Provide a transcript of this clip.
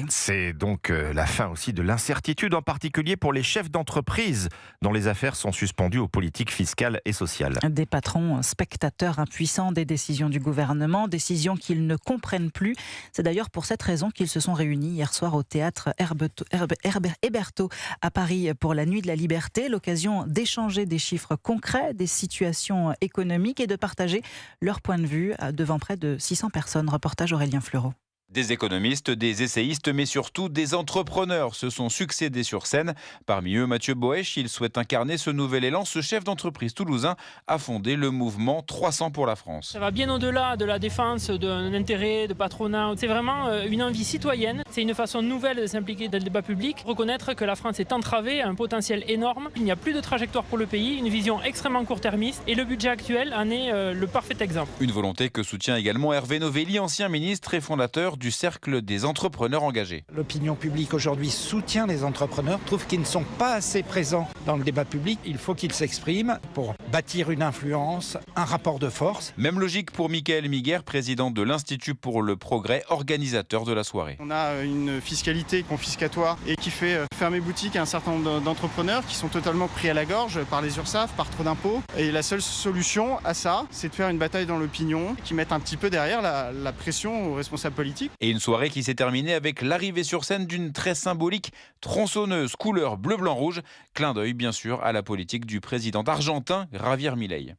C'est donc la fin aussi de l'incertitude, en particulier pour les chefs d'entreprise dont les affaires sont suspendues aux politiques fiscales et sociales. Des patrons spectateurs impuissants des décisions du gouvernement, décisions qu'ils ne comprennent plus. C'est d'ailleurs pour cette raison qu'ils se sont réunis hier soir au théâtre Hébertot à Paris pour la Nuit de la Liberté, l'occasion d'échanger des chiffres concrets, des situations économiques et de partager leur point de vue devant près de 600 personnes. Reportage Aurélien Fleureau. Des économistes, des essayistes, mais surtout des entrepreneurs se sont succédés sur scène. Parmi eux, Mathieu Boesch, il souhaite incarner ce nouvel élan. Ce chef d'entreprise toulousain a fondé le mouvement 300 pour la France. Ça va bien au-delà de la défense d'un intérêt, de patronat. C'est vraiment une envie citoyenne. C'est une façon nouvelle de s'impliquer dans le débat public. Reconnaître que la France est entravée, a un potentiel énorme. Il n'y a plus de trajectoire pour le pays, une vision extrêmement court-termiste. Et le budget actuel en est le parfait exemple. Une volonté que soutient également Hervé Novelli, ancien ministre et fondateur du Cercle des entrepreneurs engagés. L'opinion publique aujourd'hui soutient les entrepreneurs, trouve qu'ils ne sont pas assez présents dans le débat public. Il faut qu'ils s'expriment pour bâtir une influence, un rapport de force. Même logique pour Michael Miguer, président de l'Institut pour le progrès, organisateur de la soirée. On a une fiscalité confiscatoire et qui fait fermer boutique à un certain nombre d'entrepreneurs qui sont totalement pris à la gorge par les URSSAF, par trop d'impôts. Et la seule solution à ça, c'est de faire une bataille dans l'opinion qui mette un petit peu derrière la pression aux responsables politiques. Et une soirée qui s'est terminée avec l'arrivée sur scène d'une très symbolique tronçonneuse couleur bleu-blanc-rouge. Clin d'œil bien sûr à la politique du président argentin Javier Milei.